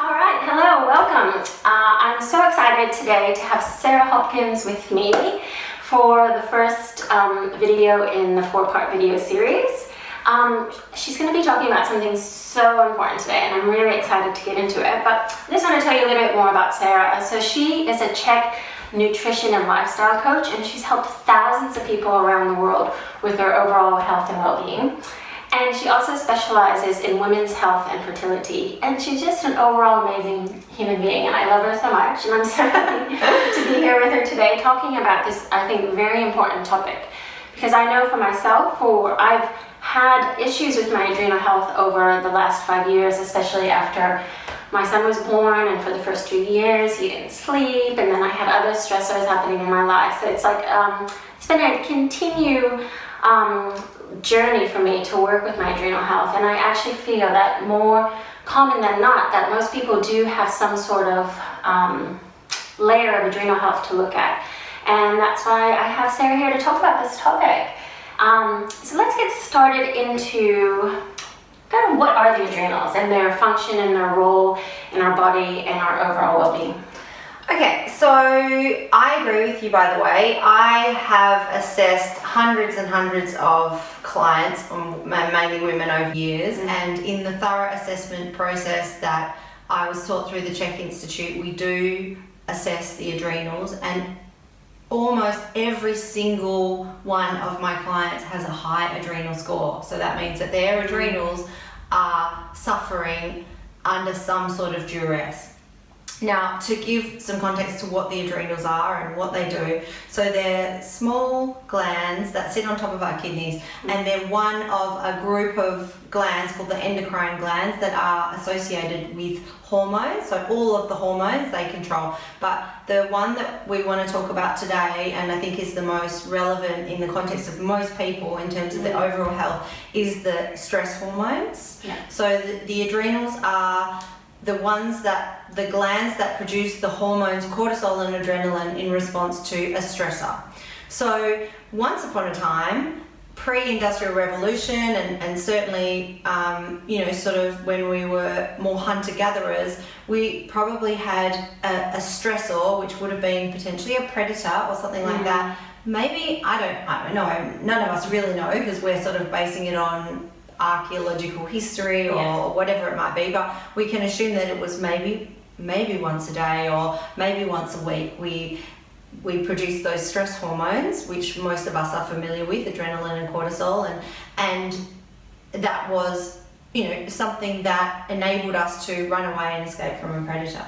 All right, hello, welcome. I'm so excited today to have Sarah Hopkins with me for the first video in the 4-part video series. She's going to be talking about something so important today, and I'm really excited to get into it. But I just want to tell you a little bit more about Sarah. So she is a CHEK nutrition and lifestyle coach, and she's helped thousands of people around the world with their overall health and well-being. And she also specializes in women's health and fertility. And she's just an overall amazing human being, and I love her so much. And I'm so happy to be here with her today talking about this, I think, very important topic. Because I know for myself, I've had issues with my adrenal health over the last 5 years, especially after my son was born, and for the first 2 years he didn't sleep, and then I had other stressors happening in my life. So it's like it's been a continued journey for me to work with my adrenal health, and I actually feel that more common than not that most people do have some sort of layer of adrenal health to look at, and that's why I have Sarah here to talk about this topic. So let's get started into kind of what are the adrenals and their function and their role in our body and our overall well-being. Okay, so I agree with you, by the way. I have assessed hundreds and hundreds of clients, mainly women, over years, and in the thorough assessment process that I was taught through the CHEK Institute, we do assess the adrenals, and almost every single one of my clients has a high adrenal score. So that means that their adrenals are suffering under some sort of duress. Now, to give some context to what the adrenals are and what they do, so they're small glands that sit on top of our kidneys, and they're one of a group of glands called the endocrine glands that are associated with hormones. So all of the hormones they control, but the one that we want to talk about today, and I think is the most relevant in the context of most people in terms of the overall health, is the stress hormones. So the adrenals are the glands that produce the hormones cortisol and adrenaline in response to a stressor. So once upon a time, pre-industrial revolution, and certainly sort of when we were more hunter-gatherers, we probably had a stressor, which would have been potentially a predator or something like that. Maybe, I don't know, none of us really know, because we're sort of basing it on archaeological history or whatever it might be, but we can assume that it was maybe once a day or maybe once a week we produce those stress hormones, which most of us are familiar with, adrenaline and cortisol, and that was something that enabled us to run away and escape from a predator.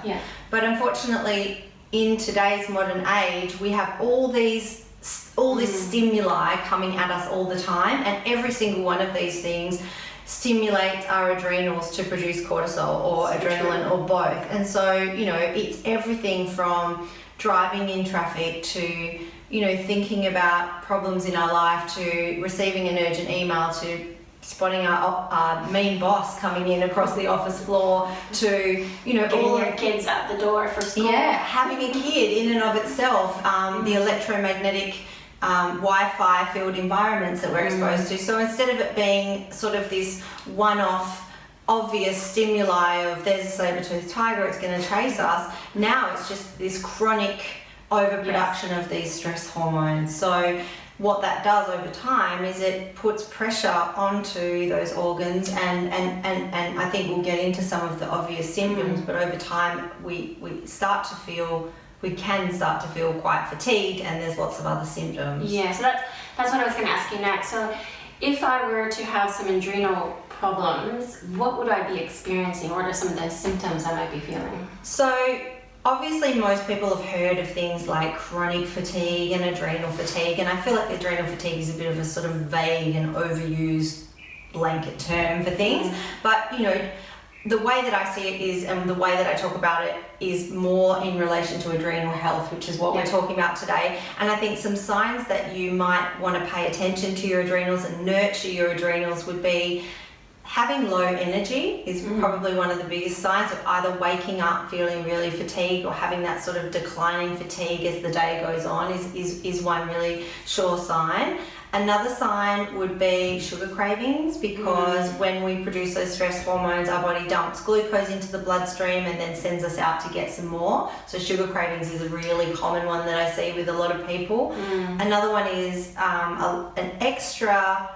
But unfortunately, in today's modern age, we have all this stimuli coming at us all the time, and every single one of these things stimulates our adrenals to produce cortisol or adrenaline or both. And so it's everything from driving in traffic to thinking about problems in our life, to receiving an urgent email, to spotting our mean boss coming in across the office floor, to getting your kids out the door for school. Having a kid in and of itself, the electromagnetic Wi-Fi filled environments that we're exposed to. So instead of it being sort of this one-off obvious stimuli of there's a saber-toothed tiger, it's going to chase us, now it's just this chronic overproduction of these stress hormones. So what that does over time is it puts pressure onto those organs, and I think we'll get into some of the obvious symptoms, but over time we can start to feel quite fatigued, and there's lots of other symptoms. So that's what I was going to ask you next. So if I were to have some adrenal problems, what would I be experiencing? What are some of the symptoms I might be feeling? So obviously most people have heard of things like chronic fatigue and adrenal fatigue, and I feel like adrenal fatigue is a bit of a sort of vague and overused blanket term for things, but the way that I see it is, and the way that I talk about it is more in relation to adrenal health, which is what we're talking about today. And I think some signs that you might want to pay attention to your adrenals and nurture your adrenals would be having low energy is probably one of the biggest signs of either waking up feeling really fatigued or having that sort of declining fatigue as the day goes on is one really sure sign. Another sign would be sugar cravings, because when we produce those stress hormones, our body dumps glucose into the bloodstream and then sends us out to get some more. So sugar cravings is a really common one that I see with a lot of people. Another one is an extra,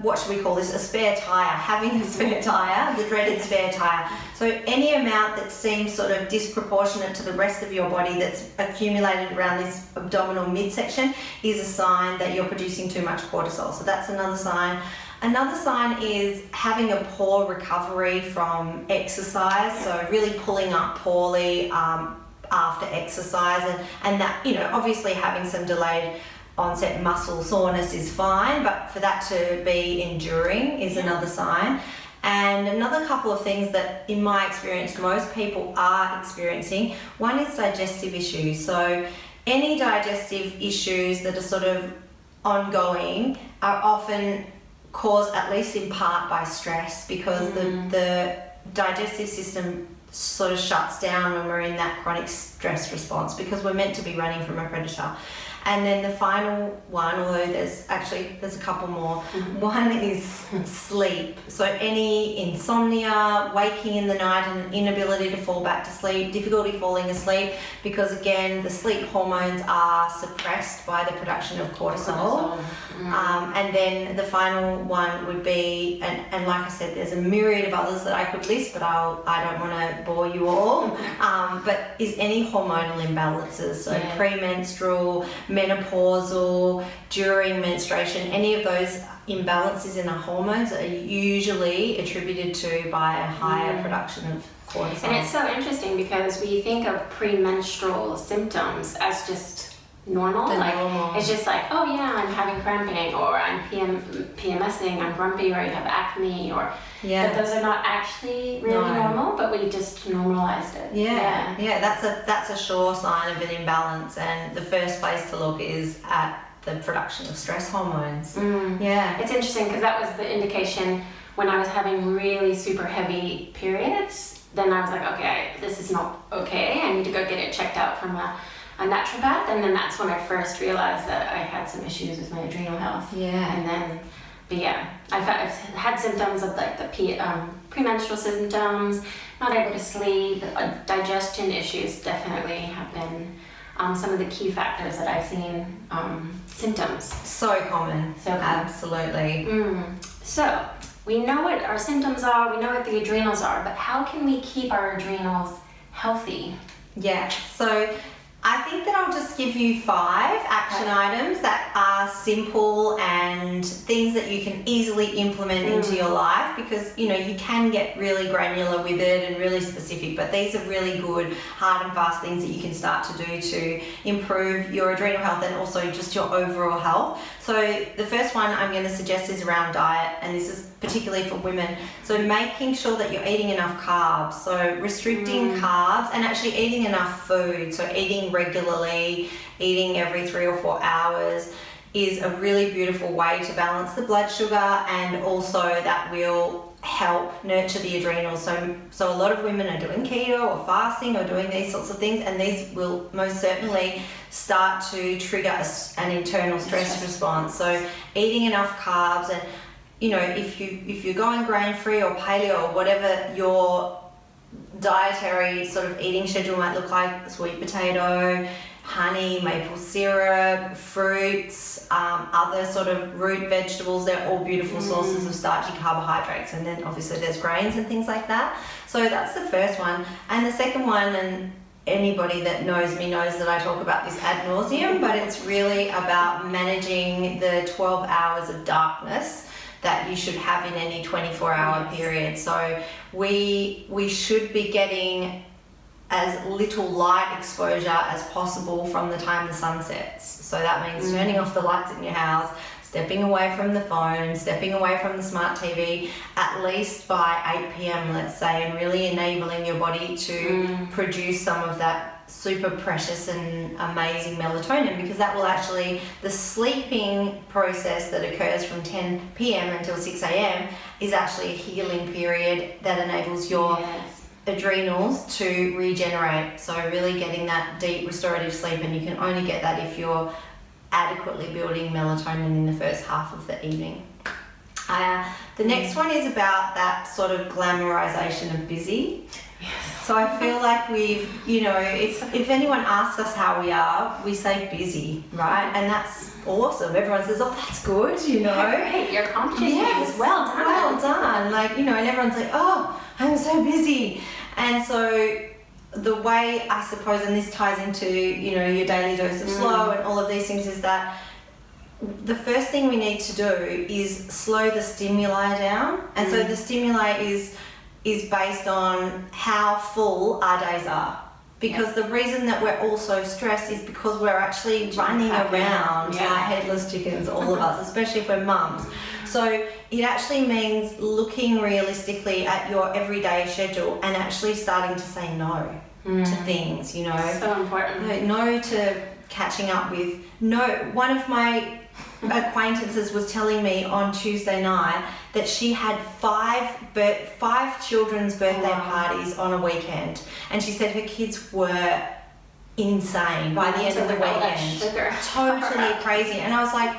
what should we call this? A spare tyre, having a spare tyre, the dreaded spare tyre. So any amount that seems sort of disproportionate to the rest of your body that's accumulated around this abdominal midsection is a sign that you're producing too much cortisol. So that's another sign. Another sign is having a poor recovery from exercise, so really pulling up poorly after exercise, and that, you know, obviously having some delayed onset muscle soreness is fine, but for that to be enduring is another sign. And another couple of things that, in my experience, most people are experiencing. One is digestive issues. So any digestive issues that are sort of ongoing are often caused, at least in part, by stress, because the digestive system sort of shuts down when we're in that chronic stress response, because we're meant to be running from a predator. And then the final one, although there's a couple more, one is sleep. So any insomnia, waking in the night and inability to fall back to sleep, difficulty falling asleep, because again, the sleep hormones are suppressed by the production of cortisol. And then the final one would be, and like I said, there's a myriad of others that I could list, but I don't want to bore you all, but is any hormonal imbalances, so premenstrual, menopausal, during menstruation, any of those imbalances in our hormones are usually attributed to by a higher production of cortisol. And it's so interesting because we think of premenstrual symptoms as just normal. It's just like, oh yeah, I'm having cramping, or I'm PMSing, I'm grumpy, or you have acne, or but those are not actually really normal, but we just normalized it. That's a sure sign of an imbalance, and the first place to look is at the production of stress hormones. It's interesting because that was the indication when I was having really super heavy periods. Then I was like, okay, this is not okay, I need to go get it checked out from a naturopath, and then that's when I first realized that I had some issues with my adrenal health. And then, I've had symptoms of like the premenstrual symptoms, not able to sleep, digestion issues definitely have been some of the key factors that I've seen symptoms. So common. Absolutely. So we know what our symptoms are, we know what the adrenals are, but how can we keep our adrenals healthy? So I think that I'll just give you 5 action items that are simple and things that you can easily implement into your life, because you know you can get really granular with it and really specific, but these are really good hard and fast things that you can start to do to improve your adrenal health and also just your overall health. So the first one I'm going to suggest is around diet, and this is particularly for women. So making sure that you're eating enough carbs, so restricting carbs and actually eating enough food, so eating regularly, eating every 3 or 4 hours is a really beautiful way to balance the blood sugar, and also that will help nurture the adrenals. So a lot of women are doing keto or fasting or doing these sorts of things, and these will most certainly start to trigger an internal stress response. So eating enough carbs, and you know, if you're going grain-free or paleo or whatever your dietary sort of eating schedule might look like, sweet potato, honey, maple syrup, fruits, other sort of root vegetables, they're all beautiful sources of starchy carbohydrates. And then obviously there's grains and things like that. So that's the first one. And the second one, and anybody that knows me knows that I talk about this ad nauseum, but it's really about managing the 12 hours of darkness that you should have in any 24-hour period. So we should be getting as little light exposure as possible from the time the sun sets. So that means turning off the lights in your house, stepping away from the phone, stepping away from the smart TV, at least by 8 p.m, let's say, and really enabling your body to produce some of that super precious and amazing melatonin, because that will actually, the sleeping process that occurs from 10 p.m. until 6 a.m. is actually a healing period that enables your adrenals to regenerate. So really getting that deep restorative sleep, and you can only get that if you're adequately building melatonin in the first half of the evening. The next one is about that sort of glamorization of busy. So I feel like we've, if anyone asks us how we are, we say busy, right? And that's awesome. Everyone says, oh, that's good, Great, you're accomplishing things. Well done. Well done. And everyone's like, oh, I'm so busy. And so the way, I suppose, and this ties into, your daily dose of slow and all of these things, is that the first thing we need to do is slow the stimuli down. And so the stimuli is based on how full our days are. Because the reason that we're all so stressed is because we're actually running around like headless chickens, all of us, especially if we're mums. So it actually means looking realistically at your everyday schedule and actually starting to say no to things, So important. No to catching up with. No, one of my acquaintances was telling me on Tuesday night that she had five children's birthday parties on a weekend, and she said her kids were insane by the end of the weekend. Totally crazy. And I was like,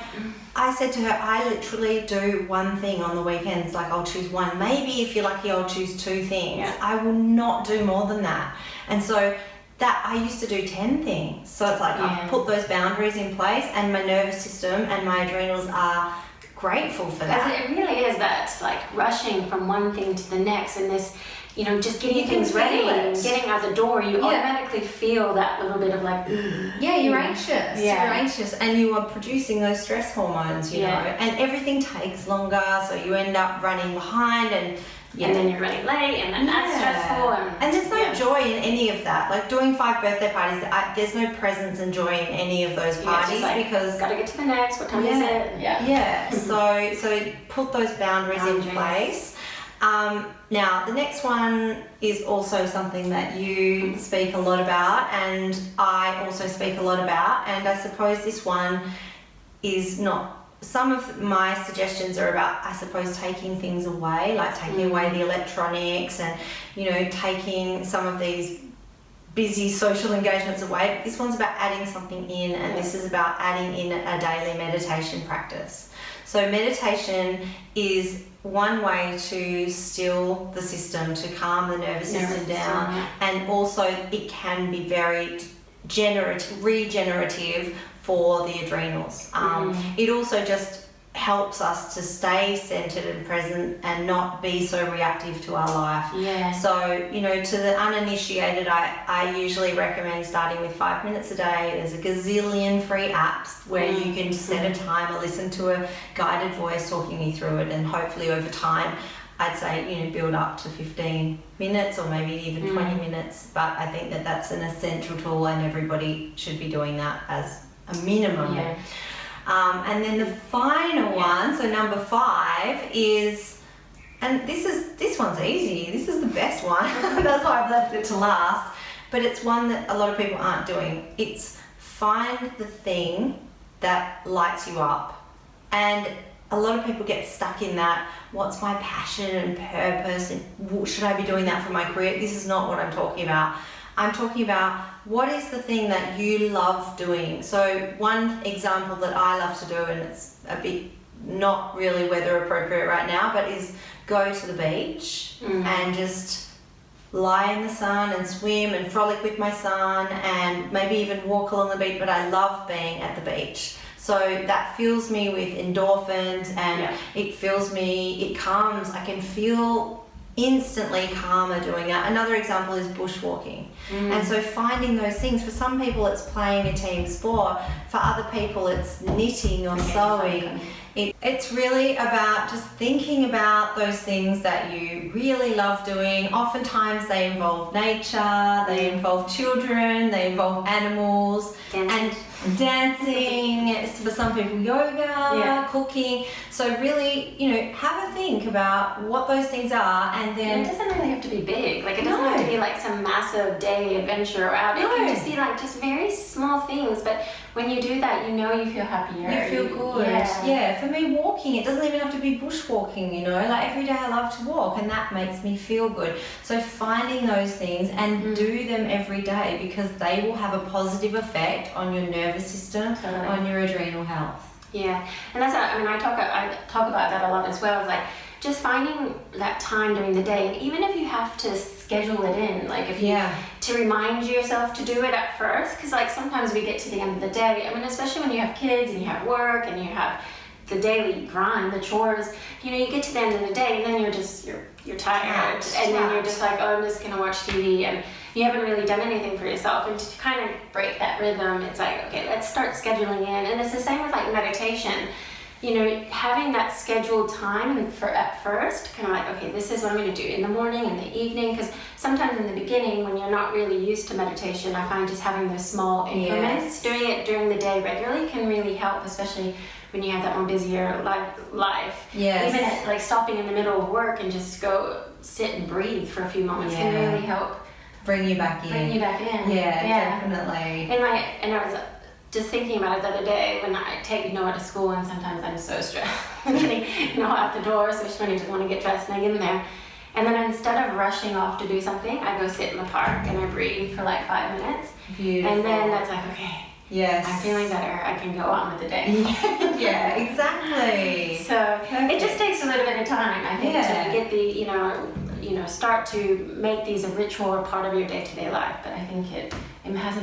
I said to her, I literally do one thing on the weekends. Like, I'll choose one. Maybe if you're lucky, I'll choose two things. Yeah. I will not do more than that. And so that I used to do 10 things. So it's like I've put those boundaries in place, and my nervous system and my adrenals are grateful for that. Because it really is that, like, rushing from one thing to the next, and this, just getting things ready and getting out the door, you automatically feel that little bit of like, you're anxious. You're anxious, and you are producing those stress hormones, know, and everything takes longer, so you end up running behind, and then you're running late, and then that's stressful. And there's no joy in any of that. Like, doing 5 birthday parties, there's no presence and joy in any of those parties, because gotta get to the next. What time is it? So put those boundaries in place. Now, the next one is also something that you speak a lot about, and I also speak a lot about, and I suppose this one is not. Some of my suggestions are about, I suppose, taking things away, like taking away the electronics and, taking some of these busy social engagements away. This one's about adding something in, and this is about adding in a daily meditation practice. So meditation is one way to still the system, to calm the nervous system down, and also it can be very regenerative for the adrenals. It also just helps us to stay centered and present and not be so reactive to our life. So, to the uninitiated, I usually recommend starting with 5 minutes a day. There's a gazillion free apps where you can set a timer, listen to a guided voice talking you through it, and hopefully over time, I'd say, build up to 15 minutes or maybe even 20 minutes. But I think that that's an essential tool, and everybody should be doing that as a minimum. And then the final one, so number 5 is, and this one's easy. This is the best one. That's why I've left it to last. But it's one that a lot of people aren't doing. It's find the thing that lights you up. And a lot of people get stuck in that, what's my passion and purpose, and should I be doing that for my career? This is not what I'm talking about. I'm talking about, what is the thing that you love doing? So one example that I love to do, and it's a bit not really weather appropriate right now, but is go to the beach and just lie in the sun and swim and frolic with my son, and maybe even walk along the beach. But I love being at the beach. So that fills me with endorphins, and it calms. I can feel instantly calmer doing that. Another example is bushwalking. And so finding those things, for some people it's playing a team sport, for other people it's knitting or sewing. It's really about just thinking about those things that you really love doing. Oftentimes they involve nature, they involve children, they involve animals, and dancing. For some people, yoga, cooking. So really, have a think about what those things are, and then it doesn't really have to be big. Like, it doesn't have to be like some massive day adventure or outing. It can just be like just very small things, but when you do that, you know you feel happier. You feel good. Yeah. For me, walking, it doesn't even have to be bushwalking, you know. Like every day I love to walk and that makes me feel good. So finding those things and do them every day, because they will have a positive effect on your nervous system, on your adrenal health. Yeah, and that's, I mean, I talk about that a lot as well. It's like just finding that time during the day, and even if you have to schedule it in, like if you to remind yourself to do it at first, because like sometimes we get to the end of the day. I mean, especially when you have kids and you have work and you have the daily grind, the chores. You know, you get to the end of the day and then you're tired, and then you're just like, oh, I'm just gonna watch TV, and you haven't really done anything for yourself. And to kind of break that rhythm, it's like, okay, let's start scheduling in. And it's the same with like meditation. You know, having that scheduled time for at first, kind of like, okay, this is what I'm going to do in the morning, in the evening, because sometimes in the beginning when you're not really used to meditation, I find just having those small increments, doing it during the day regularly can really help, especially when you have that more busier life. Yes. Even at, like stopping in the middle of work and just go sit and breathe for a few moments can really help. Bring you back in. Yeah, definitely. And I was just thinking about it the other day when I take Noah to school, and sometimes I'm so stressed getting Noah out the door, especially when you just want to get dressed and I get in there. And then instead of rushing off to do something, I go sit in the park and I breathe for like 5 minutes. Beautiful. And then that's like, okay, I'm feeling better, I can go on with the day. Yeah, exactly. So it just takes a little bit of time, I think, to get the, start to make these a ritual or part of your day-to-day life. But I think it's had a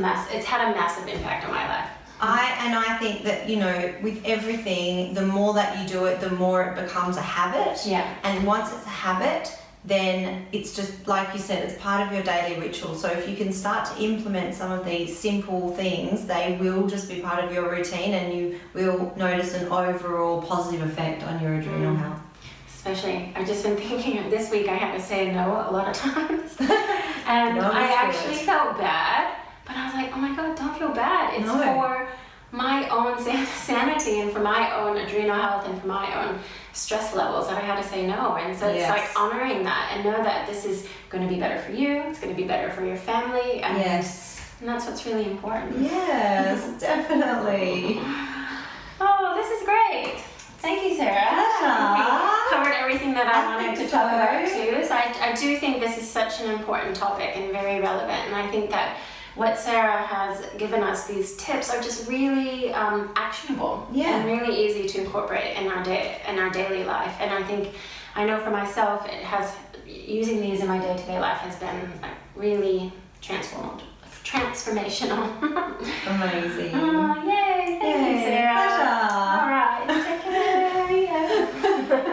massive impact on my life. I think that, you know, with everything, the more that you do it, the more it becomes a habit. Yeah. And once it's a habit, then it's just, like you said, it's part of your daily ritual. So if you can start to implement some of these simple things, they will just be part of your routine, and you will notice an overall positive effect on your adrenal health. Especially, I've just been thinking this week I had to say no a lot of times. And I actually felt bad, but I was like, oh my God, don't feel bad. It's for my own sanity and for my own adrenal health and for my own stress levels that I had to say no. And so it's like honoring that and know that this is going to be better for you, it's going to be better for your family. And, and that's what's really important. Yes, definitely. Oh, this is great. Thank you, Sarah. We covered everything that I wanted to talk about too. So I do think this is such an important topic and very relevant. And I think that what Sarah has given us, these tips, are just really actionable and really easy to incorporate in our daily life. And I know for myself, using these in my day-to-day life has been really transformational. Amazing. Oh, yay! Thank you, Sarah. Pleasure.